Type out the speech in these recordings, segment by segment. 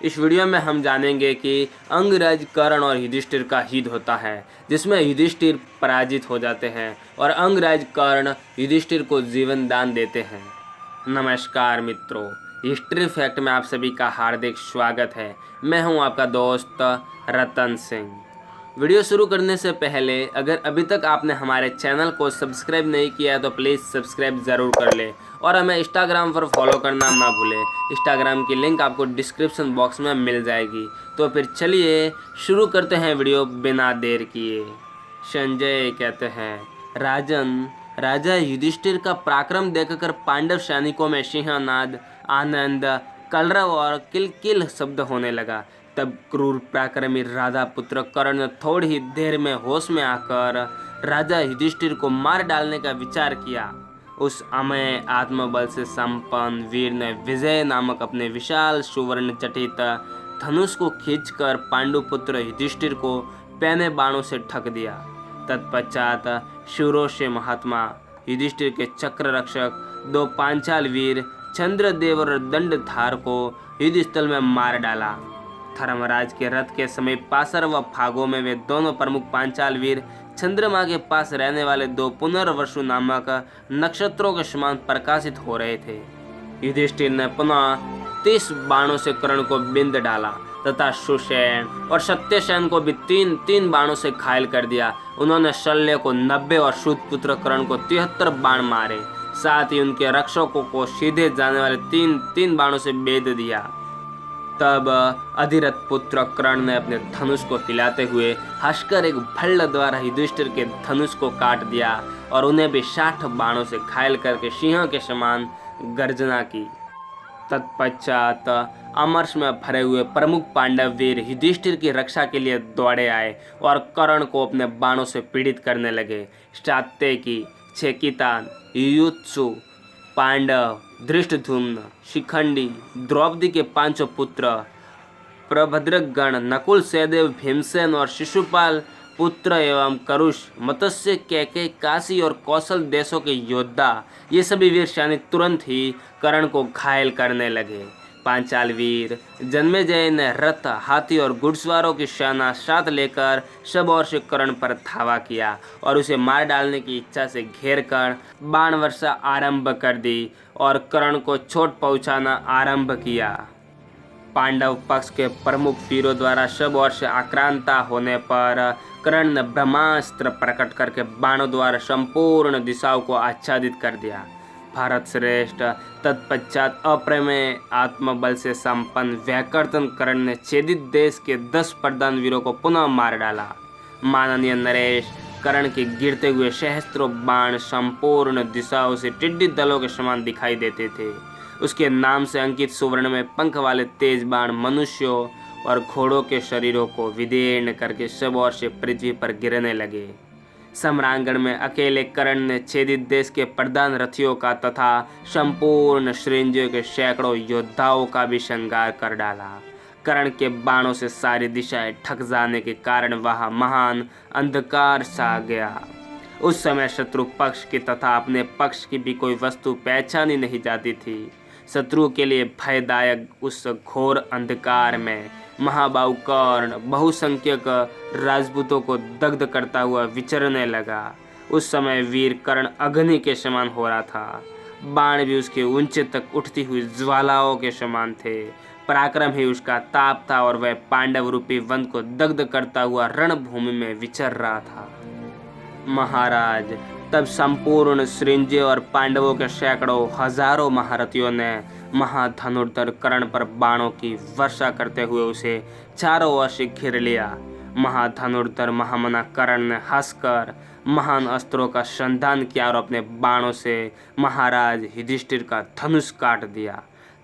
इस वीडियो में हम जानेंगे कि अंगराज कर्ण और युधिष्ठिर का युद्ध होता है, जिसमें युधिष्ठिर पराजित हो जाते हैं और अंगराज कर्ण युधिष्ठिर को जीवन दान देते हैं। नमस्कार मित्रों, हिस्ट्री फैक्ट में आप सभी का हार्दिक स्वागत है। मैं हूं आपका दोस्त रतन सिंह। वीडियो शुरू करने से पहले अगर अभी तक आपने हमारे चैनल को सब्सक्राइब नहीं किया है तो प्लीज़ सब्सक्राइब ज़रूर कर लें और हमें इंस्टाग्राम पर फॉलो करना ना भूलें। इंस्टाग्राम की लिंक आपको डिस्क्रिप्शन बॉक्स में मिल जाएगी। तो फिर चलिए शुरू करते हैं वीडियो बिना देर किए। संजय कहते हैं, राजन, राजा युधिष्ठिर का पराक्रम देखकर पांडव सैनिकों में सिंहनाद, आनंद, कलरव और किलकिल शब्द होने लगा। तब क्रूर पराक्रमी राधा पुत्र कर्ण ने थोड़ी ही देर में होश में आकर राजा युधिष्ठिर को मार डालने का विचार किया। उस अमेय आत्मबल से संपन्न वीर ने विजय नामक अपने विशाल सुवर्ण चटित धनुष को खींचकर पांडुपुत्र युधिष्ठिर को पैने बाणों से ठग दिया। तत्पश्चात शूरों से महात्मा युधिष्ठिर के चक्र रक्षक दो पांचाल वीर चंद्रदेव और दंडधार को युद्धस्थल में मार डाला। धर्मराज के रथ के समीप पासर व फागों में वे दोनों प्रमुख पांचाल वीर चंद्रमा के पास रहने वाले दो पुनर्वसु नामक नक्षत्रों के समान प्रकाशित हो रहे थे। युधिष्ठिर ने पुनः 30 बाणों से कर्ण को बिंद डाला तथा सुसेन और सत्यसेन को भी 3-3 बाणों से घायल कर दिया। उन्होंने शल्य को 90 और सूतपुत्र कर्ण को 73 बाण मारे। साथ ही उनके रक्षकों को सीधे जाने वाले 3-3 बाणों से बेध दिया। तब अधिरथ पुत्र कर्ण ने अपने धनुष को हिलाते हुए हंसकर एक भल्ल द्वारा युधिष्ठिर के धनुष को काट दिया और उन्हें भी 60 बाणों से घायल करके सिंह के समान गर्जना की। तत्पश्चात अमरस में भरे हुए प्रमुख पांडव वीर युधिष्ठिर की रक्षा के लिए दौड़े आए और कर्ण को अपने बाणों से पीड़ित करने लगे। सात्यकी, छेकितान, युयुत्सु, पांडव, धृष्टद्युम्न, शिखंडी, द्रौपदी के 5 पुत्र, प्रभद्रगण, नकुल, सहदेव, भीमसेन और शिशुपाल पुत्र एवं करुष, मत्स्य, कैकेयी, काशी और कौशल देशों के योद्धा, ये सभी वीर सैनिक तुरंत ही कर्ण को घायल करने लगे। पांचाल वीर जन्मेजय ने रथ, हाथी और घुड़सवारों की सेना साथ लेकर सब ओर से कर्ण पर धावा किया और उसे मार डालने की इच्छा से घेर कर बाण वर्षा आरंभ कर दी और कर्ण को चोट पहुंचाना आरंभ किया। पांडव पक्ष के प्रमुख वीरों द्वारा सब ओर से आक्रांता होने पर कर्ण ने ब्रह्मास्त्र प्रकट करके बाणों द्वारा संपूर्ण दिशाओं को आच्छादित कर दिया। भारत श्रेष्ठ तत्पश्चात अप्रमेय आत्मबल से संपन्न वैकर्तन कर्ण ने छेदित देश के 10 प्रधान वीरों को पुनः मार डाला। माननीय नरेश, कर्ण के गिरते हुए सहस्त्रों बाण संपूर्ण दिशाओं से टिड्डी दलों के समान दिखाई देते थे। उसके नाम से अंकित सुवर्ण में पंख वाले तेज बाण मनुष्यों और घोड़ों के शरीरों को विदीर्ण करके सब ओर से पृथ्वी पर गिरने लगे। सम्रांगण में अकेले कर्ण ने छेदित देश के प्रधान रथियों का तथा संपूर्ण श्रेणियों के सैकड़ों योद्धाओं का भी संहार कर डाला। कर्ण के बाणों से सारी दिशाएं ढक जाने के कारण वह महान अंधकार छा गया। उस समय शत्रु पक्ष की तथा अपने पक्ष की भी कोई वस्तु पहचानी नहीं जाती थी। शत्रु के लिए भयदायक उस घोर अंधकार में महाबाहु कर्ण बहुसंख्यक राजपूतों को दग्ध करता हुआ विचरने लगा। उस समय वीर कर्ण अग्नि के समान हो रहा था। बाण भी उसके ऊंचे तक उठती हुई ज्वालाओं के समान थे। पराक्रम ही उसका ताप था और वह पांडव रूपी वन को दग्ध करता हुआ रणभूमि में विचर रहा था। महाराज, तब संपूर्ण श्रृंजय और पांडवों के सैकड़ों हजारों महारथियों ने महाधनुर्धर कर्ण पर बाणों की वर्षा करते हुए उसे चारों ओर से घेर लिया। महाधनुर्धर महामना कर्ण ने हंसकर महान अस्त्रों का संधान किया और अपने बाणों से महाराज युधिष्ठिर का धनुष काट दिया।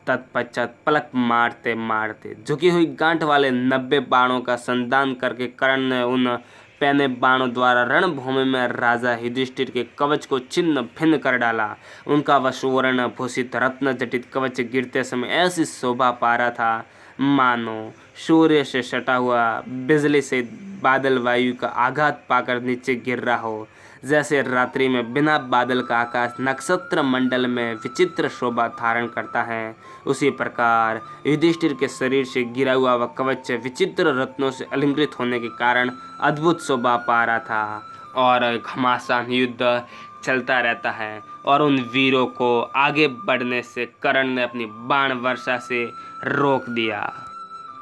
तत्पश्चात पलक मारते मारते झुकी हुई गांठ वाले 90 बाणों का संधान करके कर्ण ने उन पैने बाणों द्वारा रणभूमि में राजा युधिष्ठिर के कवच को छिन्न भिन्न कर डाला। उनका वह सुवर्ण भूषित रत्न जटित कवच गिरते समय ऐसी शोभा पा रहा था मानो सूर्य से सटा हुआ बिजली से बादल वायु का आघात पाकर नीचे गिर रहा हो। जैसे रात्रि में बिना बादल का आकाश नक्षत्र मंडल में विचित्र शोभा धारण करता है, उसी प्रकार युधिष्ठिर के शरीर से गिरा हुआ वह कवच विचित्र रत्नों से अलंकृत होने के कारण अद्भुत शोभा पा रहा था। और घमासान युद्ध चलता रहता है और उन वीरों को आगे बढ़ने से कर्ण ने अपनी बाण वर्षा से रोक दिया।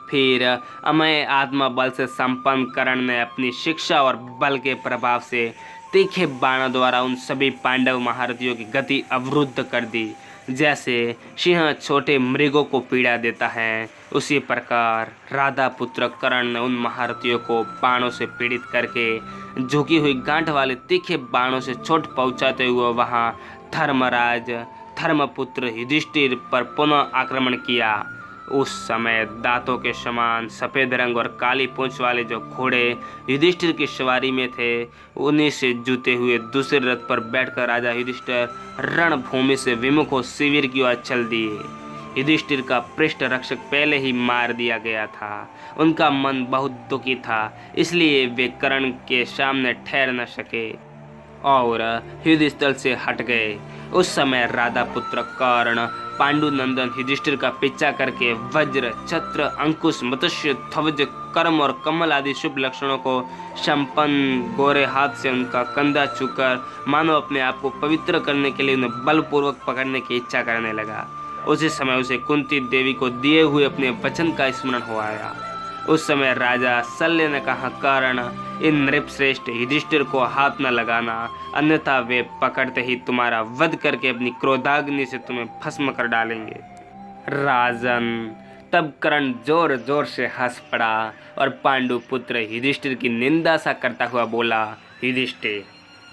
फिर अमय आत्मा बल से संपन्न कर्ण ने अपनी शिक्षा और बल के प्रभाव से तीखे बाणों द्वारा उन सभी पांडव महारथियों की गति अवरुद्ध कर दी। जैसे सिंह छोटे मृगों को पीड़ा देता है, उसी प्रकार राधा पुत्र कर्ण ने उन महारथियों को बाणों से पीड़ित करके झुकी हुई गांठ वाले तीखे बाणों से चोट पहुंचाते हुए वहां धर्मराज धर्मपुत्र युधिष्ठिर पर पुनः आक्रमण किया। उस समय दांतों के समान सफ़ेद रंग और काली पूंछ वाले जो घोड़े युधिष्ठिर की सवारी में थे, उन्हीं से जुते हुए दूसरे रथ पर बैठकर राजा युधिष्ठिर रणभूमि से विमुख हो शिविर की ओर चल दिए। युधिष्ठिर का पृष्ठ रक्षक पहले ही मार दिया गया था। उनका मन बहुत दुखी था, इसलिए वे कर्ण के सामने ठहर न सके और युद्ध स्थल से हट गए। उस समय राधा पुत्र कर्ण पांडु नंदन युधिष्ठिर का पीछा करके वज्र, छत्र, अंकुश, मत्स्य, ध्वज, कर्म और कमल आदि शुभ लक्षणों को संपन्न गोरे हाथ से उनका कंधा छूकर मानो अपने आप को पवित्र करने के लिए उन्हें बलपूर्वक पकड़ने की इच्छा करने लगा। उसी समय उसे कुंती देवी को दिए हुए अपने वचन का स्मरण हो आया। उस समय राजा शल्य ने कहा, कर्ण, इन नृपश्रेष्ठ युधिष्ठिर को हाथ न लगाना, अन्यथा वे पकड़ते ही तुम्हारा वध करके अपनी क्रोधाग्नि से तुम्हें भस्म कर डालेंगे। राजन, तब कर्ण जोर जोर से हंस पड़ा और पांडु पुत्र युधिष्ठिर की निंदा सा करता हुआ बोला, युधिष्ठिर,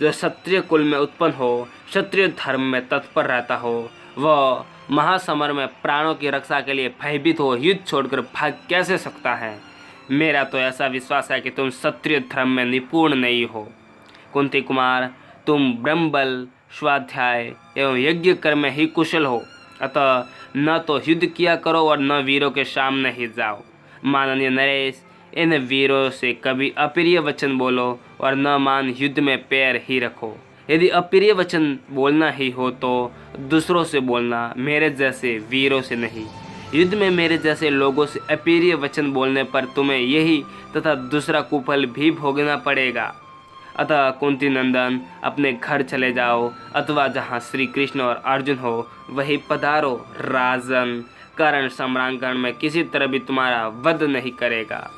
जो क्षत्रिय कुल में उत्पन्न हो, क्षत्रिय धर्म में तत्पर रहता हो, वह महासमर में प्राणों की रक्षा के लिए भयभीत हो युद्ध छोड़कर भाग कैसे सकता है? मेरा तो ऐसा विश्वास है कि तुम क्षत्रिय धर्म में निपुण नहीं हो। कुंती कुमार, तुम ब्रह्मबल, स्वाध्याय एवं यज्ञ कर्म में ही कुशल हो, अतः न तो युद्ध किया करो और न वीरों के सामने ही जाओ। माननीय नरेश, इन वीरों से कभी अप्रिय वचन बोलो और न मान युद्ध में पैर ही रखो। यदि अप्रिय वचन बोलना ही हो तो दूसरों से बोलना, मेरे जैसे वीरों से नहीं। युद्ध में मेरे जैसे लोगों से अप्रिय वचन बोलने पर तुम्हें यही तथा दूसरा कुफल भी भोगना पड़ेगा। अतः कुंती नंदन, अपने घर चले जाओ, अथवा जहाँ श्री कृष्ण और अर्जुन हो वही पधारो। राजन, कर्ण सम्रांगण में किसी तरह भी तुम्हारा वध नहीं करेगा।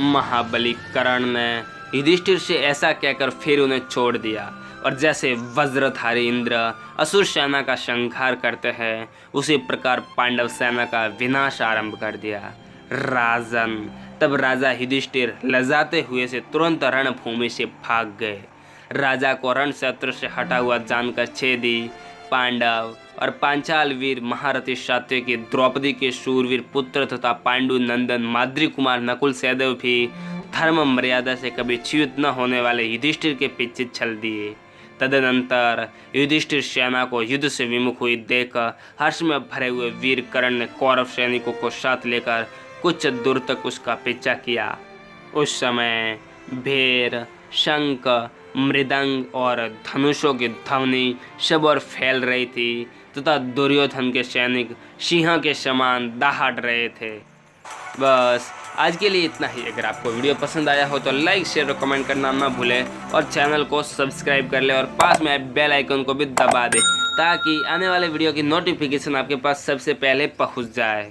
महाबली कर्ण ने युधिष्ठिर से ऐसा कहकर फिर उन्हें छोड़ दिया और जैसे वज्रधारी इंद्र असुर सेना का संहार करते हैं, उसी प्रकार पांडव सेना का विनाश आरंभ कर दिया। राजन, तब राजा युधिष्ठिर लजाते हुए से तुरंत रणभूमि से भाग गए। राजा को रण क्षेत्र से हटा हुआ जानकर छेदी, पांडव और पांचाल वीर महारथी सात्विकी द्रौपदी के शूरवीर पुत्र तथा पांडु नंदन माद्री कुमार नकुल सहदेव भी धर्म मर्यादा से कभी च्युत न होने वाले युधिष्ठिर के पीछे चल दिए। तदनंतर युधिष्ठिर सेना को युद्ध से विमुख हुई देख हर्ष में भरे हुए वीर कर्ण ने कौरव सैनिकों को साथ लेकर कुछ दूर तक उसका पीछा किया। उस समय भेर, शंख, मृदंग और धनुषों की ध्वनि सब और फैल रही थी तथा दुर्योधन के सैनिक सिंह के समान दहाड़ रहे थे। बस आज के लिए इतना ही। अगर आपको वीडियो पसंद आया हो तो लाइक, शेयर और कमेंट करना ना भूलें और चैनल को सब्सक्राइब कर ले और पास में बेल आइकन को भी दबा दें ताकि आने वाले वीडियो की नोटिफिकेशन आपके पास सबसे पहले पहुंच जाए।